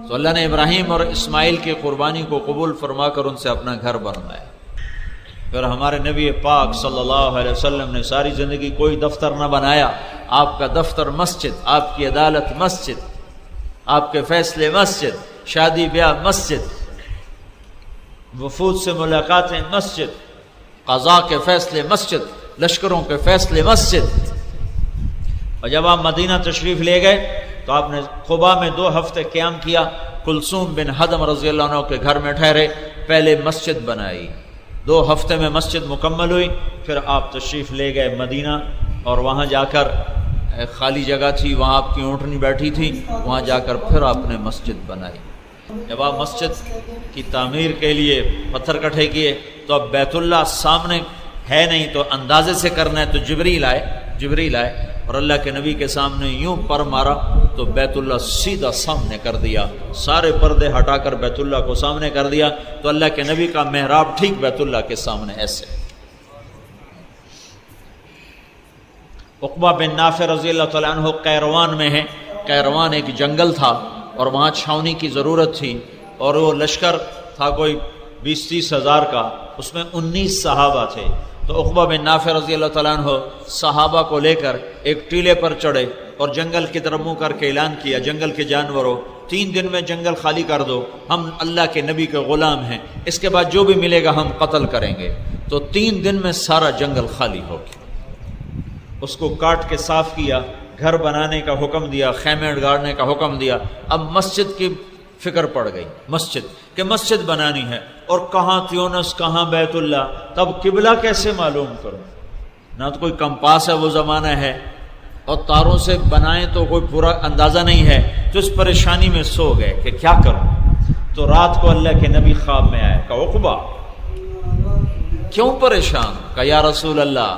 تو اللہ نے ابراہیم اور اسماعیل کی قربانی کو قبول فرما کر ان سے اپنا گھر بنوایا۔ پھر ہمارے نبی پاک صلی اللہ علیہ وسلم نے ساری زندگی کوئی دفتر نہ بنایا، آپ کا دفتر مسجد، آپ کی عدالت مسجد، آپ کے فیصلے مسجد، شادی بیاہ مسجد، وفود سے ملاقاتیں مسجد، قضاء کے فیصلے مسجد، لشکروں کے فیصلے مسجد۔ اور جب آپ مدینہ تشریف لے گئے تو آپ نے قباء میں 2 ہفتے قیام کیا، کلثوم بن حدم رضی اللہ عنہ کے گھر میں ٹھہرے، پہلے مسجد بنائی، 2 ہفتے میں مسجد مکمل ہوئی۔ پھر آپ تشریف لے گئے مدینہ، اور وہاں جا کر خالی جگہ تھی، وہاں آپ کی اونٹنی بیٹھی تھی، وہاں جا کر پھر آپ نے مسجد بنائی۔ جب آپ مسجد کی تعمیر کے لیے پتھر کٹھے کیے تو اب بیت اللہ سامنے ہے نہیں، تو اندازے سے کرنا ہے، تو جبریل آئے اور اللہ کے نبی کے سامنے یوں پر مارا تو بیت اللہ سیدھا سامنے کر دیا، سارے پردے ہٹا کر بیت اللہ کو سامنے کر دیا، تو اللہ کے نبی کا محراب ٹھیک بیت اللہ کے سامنے ایسے۔ عقبہ بن نافع رضی اللہ تعالیٰ عنہ قیروان میں ہے، قیروان ایک جنگل تھا اور وہاں چھاؤنی کی ضرورت تھی، اور وہ لشکر تھا کوئی 20-30 ہزار کا، اس میں 19 صحابہ تھے۔ تو عقبہ بن نافع رضی اللہ تعالیٰ عنہ صحابہ کو لے کر ایک ٹیلے پر چڑھے اور جنگل کی طرف منہ کر کے اعلان کیا، جنگل کے جانوروں 3 دن میں جنگل خالی کر دو، ہم اللہ کے نبی کے غلام ہیں، اس کے بعد جو بھی ملے گا ہم قتل کریں گے۔ تو 3 دن میں سارا جنگل خالی ہو گیا، اس کو کاٹ کے صاف کیا، گھر بنانے کا حکم دیا، خیمے گاڑنے کا حکم دیا۔ اب مسجد کی فکر پڑ گئی، مسجد بنانی ہے، اور کہاں تیونس کہاں بیت اللہ، تب قبلہ کیسے معلوم کروں؟ نہ تو کوئی کمپاس ہے وہ زمانہ ہے، اور تاروں سے بنائیں تو کوئی پورا اندازہ نہیں ہے، تو اس پریشانی میں سو گئے کہ کیا کروں۔ تو رات کو اللہ کے نبی خواب میں آئے، کہا عقبہ کیوں پریشان؟ کہا یا رسول اللہ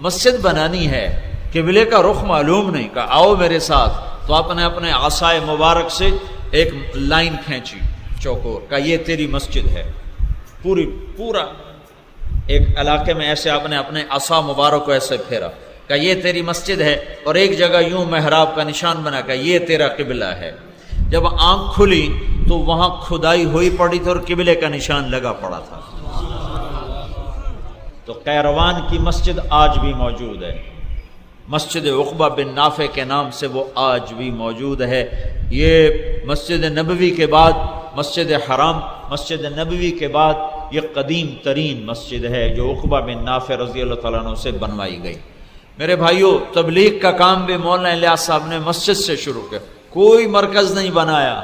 مسجد بنانی ہے، قبلے کا رخ معلوم نہیں۔ کہا آؤ میرے ساتھ۔ تو آپ نے اپنے عصائے مبارک سے ایک لائن کھینچی چوکور، کہا یہ تیری مسجد ہے، پورا ایک علاقے میں ایسے آپ نے اپنے عصا مبارک کو ایسے پھیرا، کہا یہ تیری مسجد ہے، اور ایک جگہ یوں محراب کا نشان بنا، کہا یہ تیرا قبلہ ہے۔ جب آنکھ کھلی تو وہاں کھدائی ہوئی پڑی تھی اور قبلے کا نشان لگا پڑا تھا۔ تو قیروان کی مسجد آج بھی موجود ہے، مسجد عقبہ بن نافع کے نام سے وہ آج بھی موجود ہے۔ یہ مسجد نبوی کے بعد، مسجد حرام، مسجد نبوی کے بعد یہ قدیم ترین مسجد ہے جو عقبہ بن نافع رضی اللہ تعالیٰ عنہ سے بنوائی گئی۔ میرے بھائیوں، تبلیغ کا کام بھی مولانا الیاس صاحب نے مسجد سے شروع کیا، کوئی مرکز نہیں بنایا،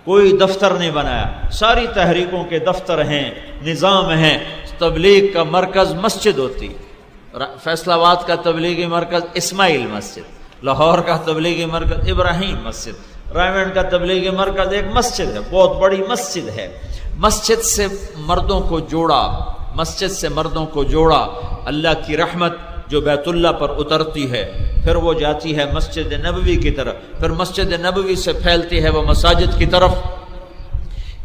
کوئی دفتر نہیں بنایا، ساری تحریکوں کے دفتر ہیں، نظام ہیں۔ تبلیغ کا مرکز مسجد ہوتی، فیصل آباد کا تبلیغی مرکز اسماعیل مسجد، لاہور کا تبلیغی مرکز ابراہیم مسجد، رائمنڈ کا تبلیغی مرکز ایک مسجد ہے، بہت بڑی مسجد ہے۔ مسجد سے مردوں کو جوڑا، اللہ کی رحمت جو بیت اللہ پر اترتی ہے، پھر وہ جاتی ہے مسجد نبوی کی طرف، پھر مسجد نبوی سے پھیلتی ہے وہ مساجد کی طرف،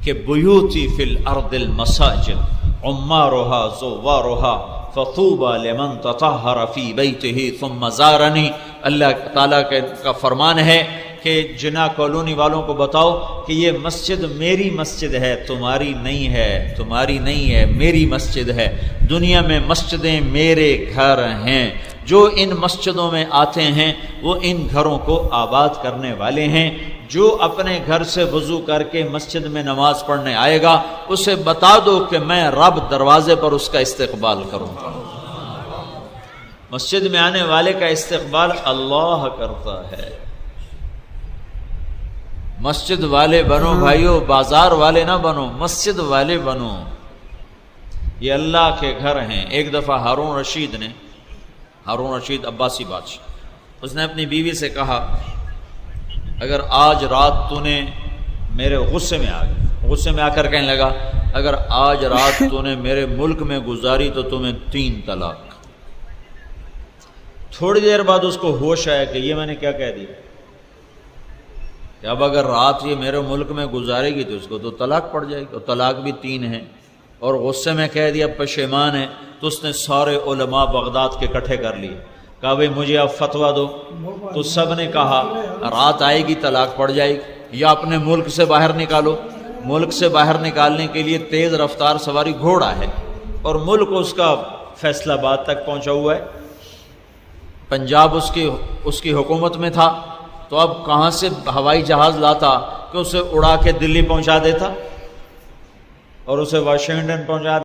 کہ بیوتی فی الارض المساجد عمارها زوارها فطوبى لمن تطہر فی بیتہ ثم زارنی۔ اللہ تعالیٰ کا فرمان ہے کہ جنا کالونی والوں کو بتاؤ کہ یہ مسجد میری مسجد ہے، تمہاری نہیں ہے، میری مسجد ہے۔ دنیا میں مسجدیں میرے گھر ہیں، جو ان مسجدوں میں آتے ہیں وہ ان گھروں کو آباد کرنے والے ہیں۔ جو اپنے گھر سے وضو کر کے مسجد میں نماز پڑھنے آئے گا اسے بتا دو کہ میں رب دروازے پر اس کا استقبال کروں گا۔ مسجد میں آنے والے کا استقبال اللہ کرتا ہے۔ مسجد والے بنو بھائیو، بازار والے نہ بنو، مسجد والے بنو۔ یہ اللہ کے گھر ہیں۔ ایک دفعہ ہارون رشید عباسی بادشاہ، اس نے اپنی بیوی سے کہا اگر آج رات تو نے میرے غصے میں آ کر کہنے لگا اگر آج رات تو نے میرے ملک میں گزاری تو تمہیں 3 طلاق۔ تھوڑی دیر بعد اس کو ہوش آیا کہ یہ میں نے کیا کہہ دیا، کہ اب اگر رات یہ میرے ملک میں گزارے گی تو اس کو تو طلاق پڑ جائے گی، اور طلاق بھی 3 ہیں، اور غصے میں کہہ دیا پشیمان ہے۔ تو اس نے سارے علماء بغداد کے اکٹھے کر لیے، کہا بھئی مجھے اب فتویٰ دو۔ تو سب نے کہا رات آئے گی طلاق پڑ جائے گی، یا اپنے ملک سے باہر نکالو. ملک سے باہر نکالنے کے لیے تیز رفتار سواری گھوڑا ہے، اور ملک اس کا فیصل آباد تک پہنچا ہوا ہے. پنجاب اس کی حکومت میں تھا، تو اب کہاں سے ہوائی جہاز لاتا کہ اسے اڑا کے دلی پہنچا دیتا اور اسے واشنگٹن پہنچا